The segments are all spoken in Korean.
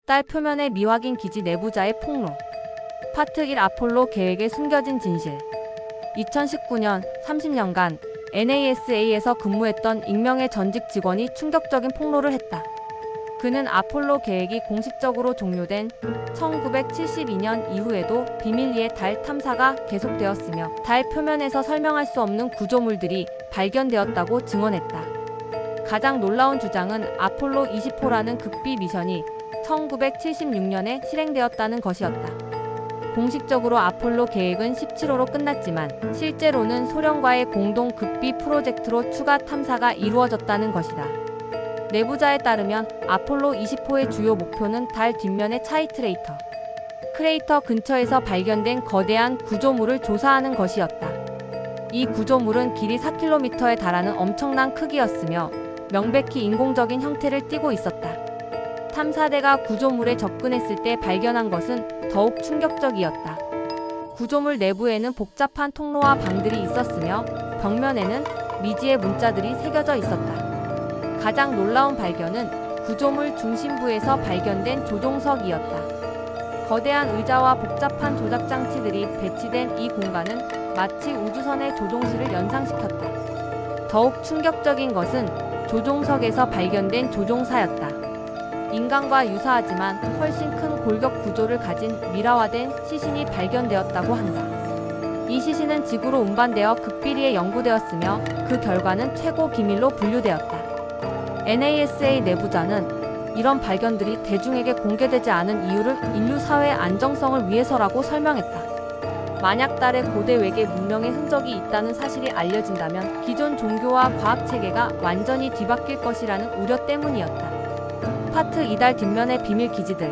달 표면의 미확인 기지 내부자의 폭로. 파트 1 아폴로 계획의 숨겨진 진실. 2019년 30년간 NASA에서 근무했던 익명의 전직 직원이 충격적인 폭로를 했다. 그는 아폴로 계획이 공식적으로 종료된 1972년 이후에도 비밀리에 달 탐사가 계속되었으며 달 표면에서 설명할 수 없는 구조물들이 발견되었다고 증언했다. 가장 놀라운 주장은 아폴로 20호라는 극비 미션이 1976년에 실행되었다는 것이었다. 공식적으로 아폴로 계획은 17호로 끝났지만 실제로는 소련과의 공동 극비 프로젝트로 추가 탐사가 이루어졌다는 것이다. 내부자에 따르면 아폴로 20호의 주요 목표는 달 뒷면의 차이트레이터 크레이터 근처에서 발견된 거대한 구조물을 조사하는 것이었다. 이 구조물은 길이 4km에 달하는 엄청난 크기였으며 명백히 인공적인 형태를 띠고 있었다. 탐사대가 구조물에 접근했을 때 발견한 것은 더욱 충격적이었다. 구조물 내부에는 복잡한 통로와 방들이 있었으며 벽면에는 미지의 문자들이 새겨져 있었다. 가장 놀라운 발견은 구조물 중심부에서 발견된 조종석이었다. 거대한 의자와 복잡한 조작 장치들이 배치된 이 공간은 마치 우주선의 조종실을 연상시켰다. 더욱 충격적인 것은 조종석에서 발견된 조종사였다. 인간과 유사하지만 훨씬 큰 골격 구조를 가진 미라화된 시신이 발견되었다고 한다. 이 시신은 지구로 운반되어 극비리에 연구되었으며 그 결과는 최고 비밀로 분류되었다. NASA 내부자는 이런 발견들이 대중에게 공개되지 않은 이유를 인류 사회의 안정성을 위해서라고 설명했다. 만약 달에 고대 외계 문명의 흔적이 있다는 사실이 알려진다면 기존 종교와 과학 체계가 완전히 뒤바뀔 것이라는 우려 때문이었다. 파트 2 달 뒷면의 비밀 기지들.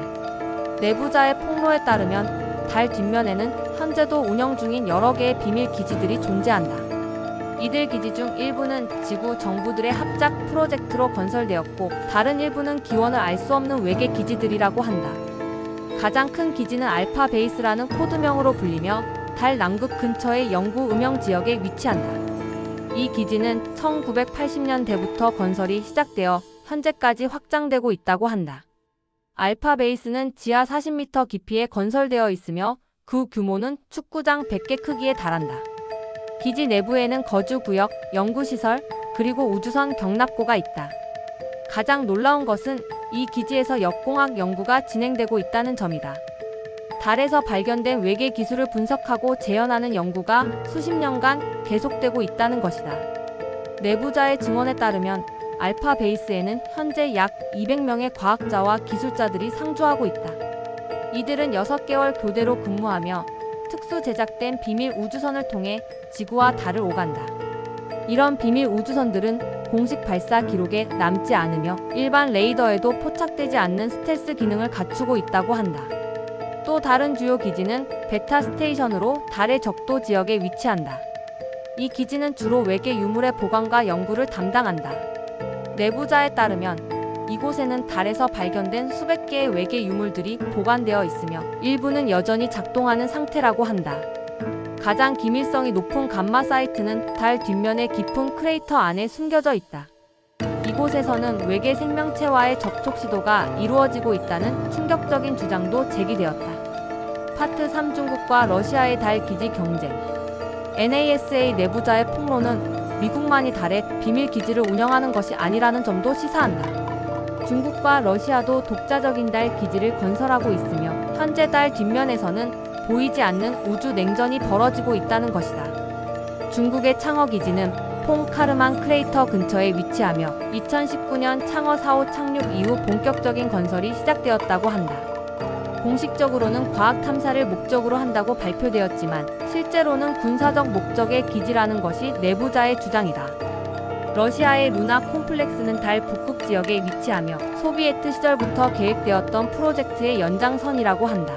내부자의 폭로에 따르면 달 뒷면에는 현재도 운영 중인 여러 개의 비밀 기지들이 존재한다. 이들 기지 중 일부는 지구 정부들의 합작 프로젝트로 건설되었고 다른 일부는 기원을 알 수 없는 외계 기지들이라고 한다. 가장 큰 기지는 알파 베이스라는 코드명으로 불리며 달 남극 근처의 연구 음영 지역에 위치한다. 이 기지는 1980년대부터 건설이 시작되어 현재까지 확장되고 있다고 한다. 알파 베이스는 지하 40m 깊이에 건설되어 있으며 그 규모는 축구장 100개 크기에 달한다. 기지 내부에는 거주구역, 연구시설, 그리고 우주선 경납고가 있다. 가장 놀라운 것은 이 기지에서 역공학 연구가 진행되고 있다는 점이다. 달에서 발견된 외계 기술을 분석하고 재현하는 연구가 수십 년간 계속되고 있다는 것이다. 내부자의 증언에 따르면 알파 베이스에는 현재 약 200명의 과학자와 기술자들이 상주하고 있다. 이들은 6개월 교대로 근무하며 특수 제작된 비밀 우주선을 통해 지구와 달을 오간다. 이런 비밀 우주선들은 공식 발사 기록에 남지 않으며 일반 레이더에도 포착되지 않는 스텔스 기능을 갖추고 있다고 한다. 또 다른 주요 기지는 베타 스테이션으로 달의 적도 지역에 위치한다. 이 기지는 주로 외계 유물의 보관과 연구를 담당한다. 내부자에 따르면 이곳에는 달에서 발견된 수백 개의 외계 유물들이 보관되어 있으며 일부는 여전히 작동하는 상태라고 한다. 가장 기밀성이 높은 감마 사이트는 달 뒷면의 깊은 크레이터 안에 숨겨져 있다. 이곳에서는 외계 생명체와의 접촉 시도가 이루어지고 있다는 충격적인 주장도 제기되었다. 파트 3 중국과 러시아의 달 기지 경쟁. NASA 내부자의 폭로는 미국만이 달에 비밀 기지를 운영하는 것이 아니라는 점도 시사한다. 중국과 러시아도 독자적인 달 기지를 건설하고 있으며 현재 달 뒷면에서는 보이지 않는 우주 냉전이 벌어지고 있다는 것이다. 중국의 창어 기지는 퐁카르만 크레이터 근처에 위치하며 2019년 창어 4호 착륙 이후 본격적인 건설이 시작되었다고 한다. 공식적으로는 과학 탐사를 목적으로 한다고 발표되었지만 실제로는 군사적 목적의 기지라는 것이 내부자의 주장이다. 러시아의 루나 콤플렉스는 달 북극 지역에 위치하며 소비에트 시절부터 계획되었던 프로젝트의 연장선이라고 한다.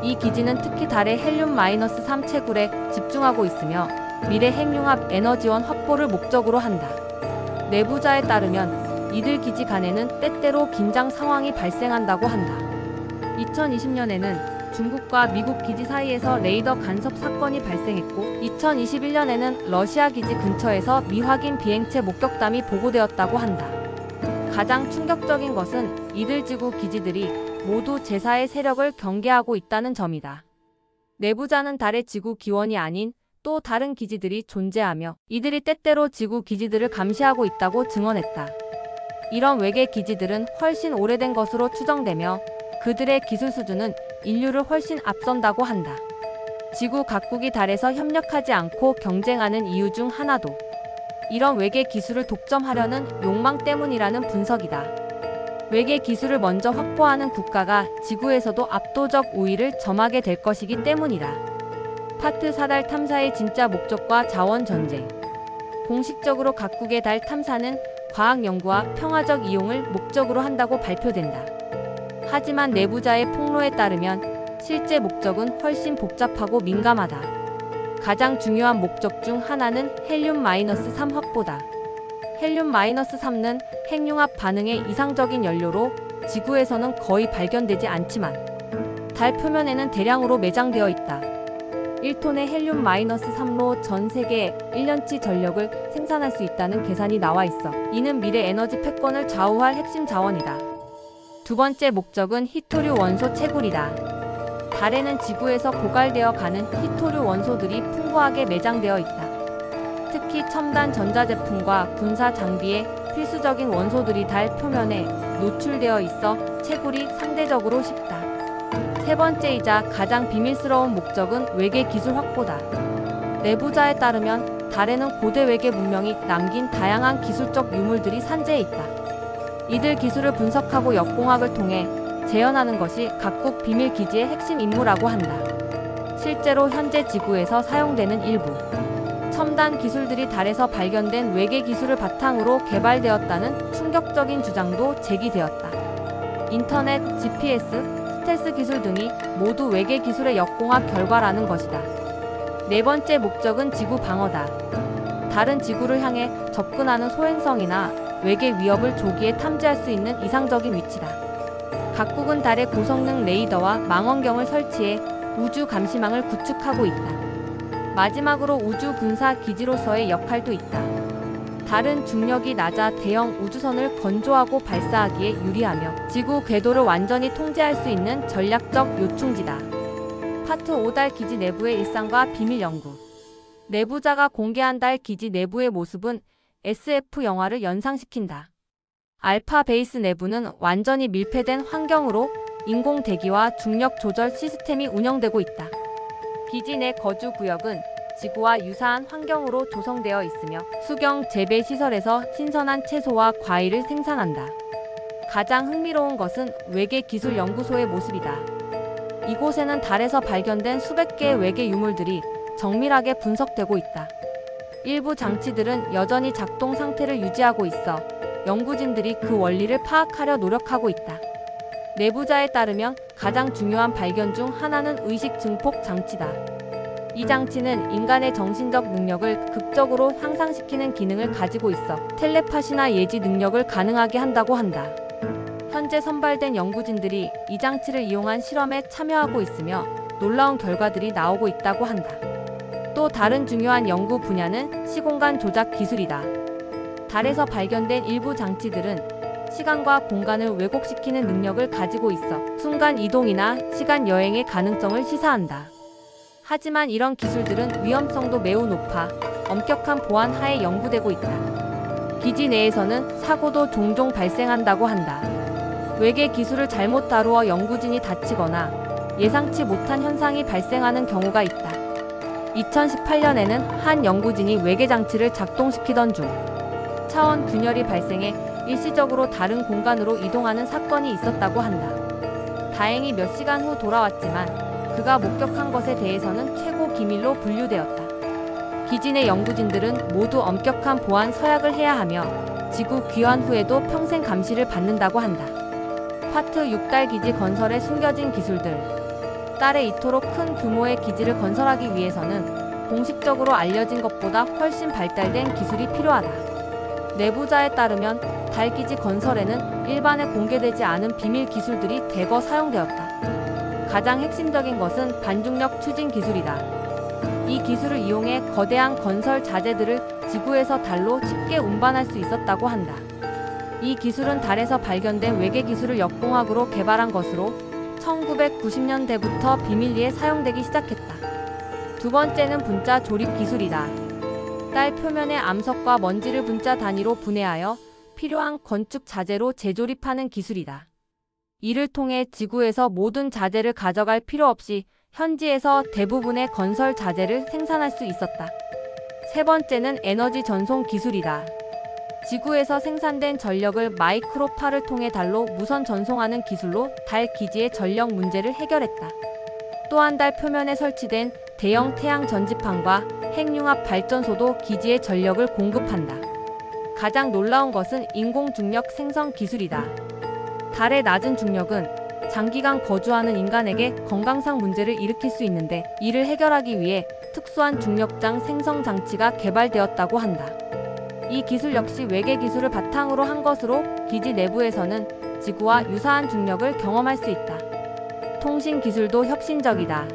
이 기지는 특히 달의 헬륨-3 채굴에 집중하고 있으며 미래 핵융합 에너지원 확보를 목적으로 한다. 내부자에 따르면 이들 기지 간에는 때때로 긴장 상황이 발생한다고 한다. 2020년에는 중국과 미국 기지 사이에서 레이더 간섭 사건이 발생했고 2021년에는 러시아 기지 근처에서 미확인 비행체 목격담이 보고되었다고 한다. 가장 충격적인 것은 이들 지구 기지들이 모두 제4의 세력을 경계하고 있다는 점이다. 내부자는 달의 지구 기원이 아닌 또 다른 기지들이 존재하며 이들이 때때로 지구 기지들을 감시하고 있다고 증언했다. 이런 외계 기지들은 훨씬 오래된 것으로 추정되며 그들의 기술 수준은 인류를 훨씬 앞선다고 한다. 지구 각국이 달에서 협력하지 않고 경쟁하는 이유 중 하나도 이런 외계 기술을 독점하려는 욕망 때문이라는 분석이다. 외계 기술을 먼저 확보하는 국가가 지구에서도 압도적 우위를 점하게 될 것이기 때문이다. 파트 4달 탐사의 진짜 목적과 자원 전쟁. 공식적으로 각국의 달 탐사는 과학 연구와 평화적 이용을 목적으로 한다고 발표된다. 하지만 내부자의 폭로에 따르면 실제 목적은 훨씬 복잡하고 민감하다. 가장 중요한 목적 중 하나는 헬륨-3 확보다. 헬륨-3는 핵융합 반응의 이상적인 연료로 지구에서는 거의 발견되지 않지만 달 표면에는 대량으로 매장되어 있다. 1톤의 헬륨-3로 전 세계에 1년치 전력을 생산할 수 있다는 계산이 나와 있어 이는 미래 에너지 패권을 좌우할 핵심 자원이다. 두 번째 목적은 히토류 원소 채굴이다. 달에는 지구에서 고갈되어 가는 히토류 원소들이 풍부하게 매장되어 있다. 특히 첨단 전자제품과 군사 장비에 필수적인 원소들이 달 표면에 노출되어 있어 채굴이 상대적으로 쉽다. 세 번째이자 가장 비밀스러운 목적은 외계 기술 확보다. 내부자에 따르면 달에는 고대 외계 문명이 남긴 다양한 기술적 유물들이 산재해 있다. 이들 기술을 분석하고 역공학을 통해 재현하는 것이 각국 비밀 기지의 핵심 임무라고 한다. 실제로 현재 지구에서 사용되는 일부 첨단 기술들이 달에서 발견된 외계 기술을 바탕으로 개발되었다는 충격적인 주장도 제기되었다. 인터넷, GPS, 스텔스 기술 등이 모두 외계 기술의 역공학 결과라는 것이다. 네 번째 목적은 지구 방어다. 달은 지구를 향해 접근하는 소행성이나 외계 위협을 조기에 탐지할 수 있는 이상적인 위치다. 각국은 달에 고성능 레이더와 망원경을 설치해 우주 감시망을 구축하고 있다. 마지막으로 우주 군사 기지로서의 역할도 있다. 달은 중력이 낮아 대형 우주선을 건조하고 발사하기에 유리하며 지구 궤도를 완전히 통제할 수 있는 전략적 요충지다. 파트 5달 기지 내부의 일상과 비밀 연구. 내부자가 공개한 달 기지 내부의 모습은 SF 영화를 연상시킨다. 알파 베이스 내부는 완전히 밀폐된 환경으로 인공 대기와 중력 조절 시스템이 운영되고 있다. 기지 내 거주 구역은 지구와 유사한 환경으로 조성되어 있으며 수경 재배 시설에서 신선한 채소와 과일을 생산한다. 가장 흥미로운 것은 외계 기술 연구소의 모습이다. 이곳에는 달에서 발견된 수백 개의 외계 유물들이 정밀하게 분석되고 있다. 일부 장치들은 여전히 작동 상태를 유지하고 있어 연구진들이 그 원리를 파악하려 노력하고 있다. 내부자에 따르면 가장 중요한 발견 중 하나는 의식 증폭 장치다. 이 장치는 인간의 정신적 능력을 극적으로 향상시키는 기능을 가지고 있어 텔레파시나 예지 능력을 가능하게 한다고 한다. 현재 선발된 연구진들이 이 장치를 이용한 실험에 참여하고 있으며 놀라운 결과들이 나오고 있다고 한다. 또 다른 중요한 연구 분야는 시공간 조작 기술이다. 달에서 발견된 일부 장치들은 시간과 공간을 왜곡시키는 능력을 가지고 있어 순간 이동이나 시간 여행의 가능성을 시사한다. 하지만 이런 기술들은 위험성도 매우 높아 엄격한 보안 하에 연구되고 있다. 기지 내에서는 사고도 종종 발생한다고 한다. 외계 기술을 잘못 다루어 연구진이 다치거나 예상치 못한 현상이 발생하는 경우가 있다. 2018년에는 한 연구진이 외계 장치를 작동시키던 중 차원 균열이 발생해 일시적으로 다른 공간으로 이동하는 사건이 있었다고 한다. 다행히 몇 시간 후 돌아왔지만 그가 목격한 것에 대해서는 최고 기밀로 분류되었다. 기지 내 연구진들은 모두 엄격한 보안 서약을 해야 하며 지구 귀환 후에도 평생 감시를 받는다고 한다. 파트 6달 기지 건설에 숨겨진 기술들. 달에 이토록 큰 규모의 기지를 건설하기 위해서는 공식적으로 알려진 것보다 훨씬 발달된 기술이 필요하다. 내부자에 따르면 달 기지 건설에는 일반에 공개되지 않은 비밀 기술들이 대거 사용되었다. 가장 핵심적인 것은 반중력 추진 기술이다. 이 기술을 이용해 거대한 건설 자재들을 지구에서 달로 쉽게 운반할 수 있었다고 한다. 이 기술은 달에서 발견된 외계 기술을 역공학으로 개발한 것으로 1990년대부터 비밀리에 사용되기 시작했다. 두 번째는 분자 조립 기술이다. 달 표면의 암석과 먼지를 분자 단위로 분해하여 필요한 건축 자재로 재조립하는 기술이다. 이를 통해 지구에서 모든 자재를 가져갈 필요 없이 현지에서 대부분의 건설 자재를 생산할 수 있었다. 세 번째는 에너지 전송 기술이다. 지구에서 생산된 전력을 마이크로파를 통해 달로 무선 전송하는 기술로 달 기지의 전력 문제를 해결했다. 또한 달 표면에 설치된 대형 태양 전지판과 핵융합 발전소도 기지에 전력을 공급한다. 가장 놀라운 것은 인공중력 생성 기술이다. 달의 낮은 중력은 장기간 거주하는 인간에게 건강상 문제를 일으킬 수 있는데 이를 해결하기 위해 특수한 중력장 생성 장치가 개발되었다고 한다. 이 기술 역시 외계 기술을 바탕으로 한 것으로 기지 내부에서는 지구와 유사한 중력을 경험할 수 있다. 통신 기술도 혁신적이다.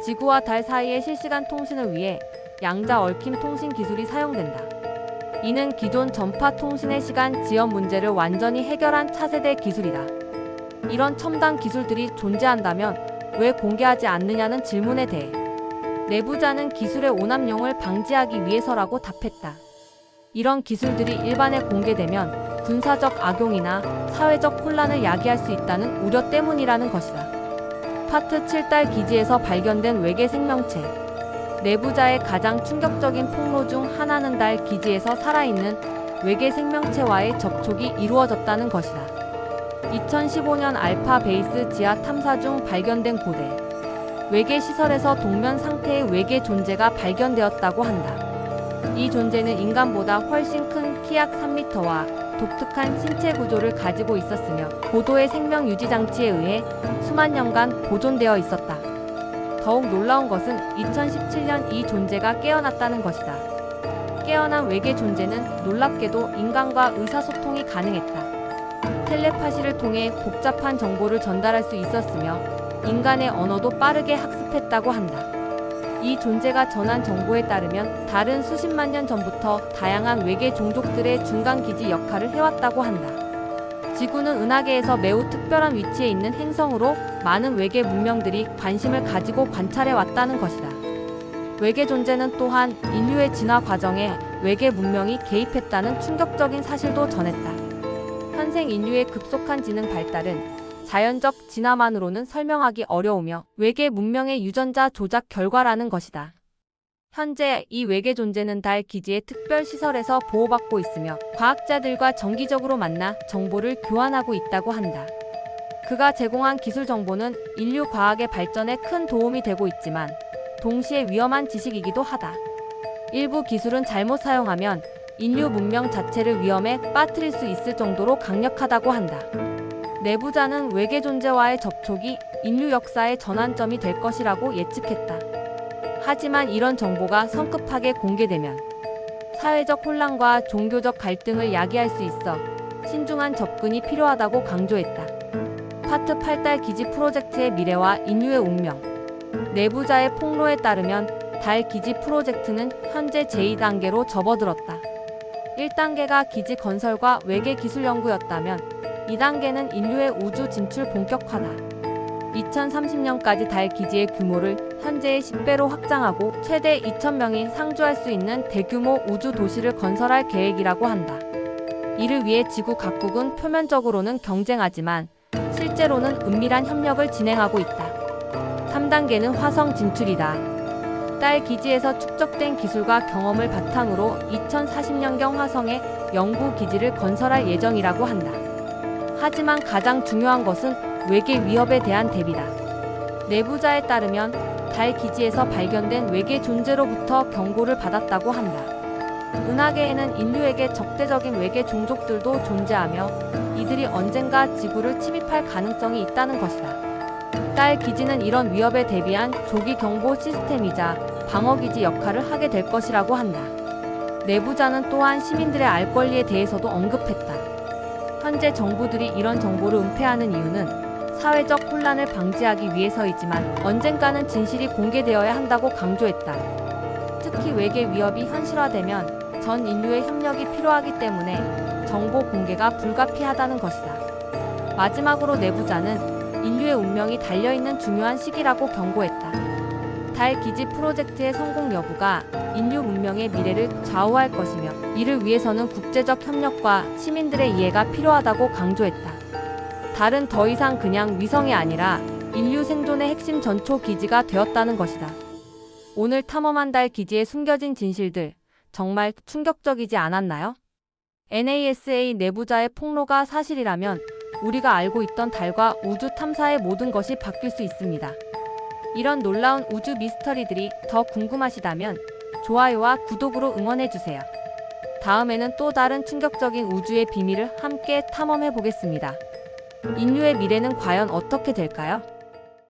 지구와 달 사이의 실시간 통신을 위해 양자 얽힘 통신 기술이 사용된다. 이는 기존 전파 통신의 시간 지연 문제를 완전히 해결한 차세대 기술이다. 이런 첨단 기술들이 존재한다면 왜 공개하지 않느냐는 질문에 대해 내부자는 기술의 오남용을 방지하기 위해서라고 답했다. 이런 기술들이 일반에 공개되면 군사적 악용이나 사회적 혼란을 야기할 수 있다는 우려 때문이라는 것이다. 파트 7달 기지에서 발견된 외계 생명체. 내부자의 가장 충격적인 폭로 중 하나는 달 기지에서 살아있는 외계 생명체와의 접촉이 이루어졌다는 것이다. 2015년 알파 베이스 지하 탐사 중 발견된 고대 외계 시설에서 동면 상태의 외계 존재가 발견되었다고 한다. 이 존재는 인간보다 훨씬 큰 키약 3m와 독특한 신체 구조를 가지고 있었으며 고도의 생명 유지 장치에 의해 수만 년간 보존되어 있었다. 더욱 놀라운 것은 2017년 이 존재가 깨어났다는 것이다. 깨어난 외계 존재는 놀랍게도 인간과 의사소통이 가능했다. 텔레파시를 통해 복잡한 정보를 전달할 수 있었으며 인간의 언어도 빠르게 학습했다고 한다. 이 존재가 전한 정보에 따르면 달은 수십만 년 전부터 다양한 외계 종족들의 중간기지 역할을 해왔다고 한다. 지구는 은하계에서 매우 특별한 위치에 있는 행성으로 많은 외계 문명들이 관심을 가지고 관찰해왔다는 것이다. 외계 존재는 또한 인류의 진화 과정에 외계 문명이 개입했다는 충격적인 사실도 전했다. 현생 인류의 급속한 지능 발달은 자연적 진화만으로는 설명하기 어려우며 외계 문명의 유전자 조작 결과라는 것이다. 현재 이 외계 존재는 달 기지의 특별 시설에서 보호받고 있으며 과학자들과 정기적으로 만나 정보를 교환하고 있다고 한다. 그가 제공한 기술 정보는 인류 과학의 발전에 큰 도움이 되고 있지만 동시에 위험한 지식이기도 하다. 일부 기술은 잘못 사용하면 인류 문명 자체를 위험에 빠뜨릴 수 있을 정도로 강력하다고 한다. 내부자는 외계 존재와의 접촉이 인류 역사의 전환점이 될 것이라고 예측했다. 하지만 이런 정보가 성급하게 공개되면 사회적 혼란과 종교적 갈등을 야기할 수 있어 신중한 접근이 필요하다고 강조했다. 파트 8달 기지 프로젝트의 미래와 인류의 운명. 내부자의 폭로에 따르면 달 기지 프로젝트는 현재 제2단계로 접어들었다. 1단계가 기지 건설과 외계 기술 연구였다면 2단계는 인류의 우주 진출 본격화다. 2030년까지 달 기지의 규모를 현재의 10배로 확장하고 최대 2,000명이 상주할 수 있는 대규모 우주 도시를 건설할 계획이라고 한다. 이를 위해 지구 각국은 표면적으로는 경쟁하지만 실제로는 은밀한 협력을 진행하고 있다. 3단계는 화성 진출이다. 달 기지에서 축적된 기술과 경험을 바탕으로 2040년경 화성에 연구 기지를 건설할 예정이라고 한다. 하지만 가장 중요한 것은 외계 위협에 대한 대비다. 내부자에 따르면 달 기지에서 발견된 외계 존재로부터 경고를 받았다고 한다. 은하계에는 인류에게 적대적인 외계 종족들도 존재하며 이들이 언젠가 지구를 침입할 가능성이 있다는 것이다. 달 기지는 이런 위협에 대비한 조기 경보 시스템이자 방어기지 역할을 하게 될 것이라고 한다. 내부자는 또한 시민들의 알 권리에 대해서도 언급했다. 현재 정부들이 이런 정보를 은폐하는 이유는 사회적 혼란을 방지하기 위해서이지만 언젠가는 진실이 공개되어야 한다고 강조했다. 특히 외계 위협이 현실화되면 전 인류의 협력이 필요하기 때문에 정보 공개가 불가피하다는 것이다. 마지막으로 내부자는 인류의 운명이 달려있는 중요한 시기라고 경고했다. 달 기지 프로젝트의 성공 여부가 인류 문명의 미래를 좌우할 것이며 이를 위해서는 국제적 협력과 시민들의 이해가 필요하다고 강조했다. 달은 더 이상 그냥 위성이 아니라 인류 생존의 핵심 전초 기지가 되었다는 것이다. 오늘 탐험한 달 기지에 숨겨진 진실들, 정말 충격적이지 않았나요? NASA 내부자의 폭로가 사실이라면 우리가 알고 있던 달과 우주 탐사의 모든 것이 바뀔 수 있습니다. 이런 놀라운 우주 미스터리들이 더 궁금하시다면 좋아요와 구독으로 응원해주세요. 다음에는 또 다른 충격적인 우주의 비밀을 함께 탐험해 보겠습니다. 인류의 미래는 과연 어떻게 될까요?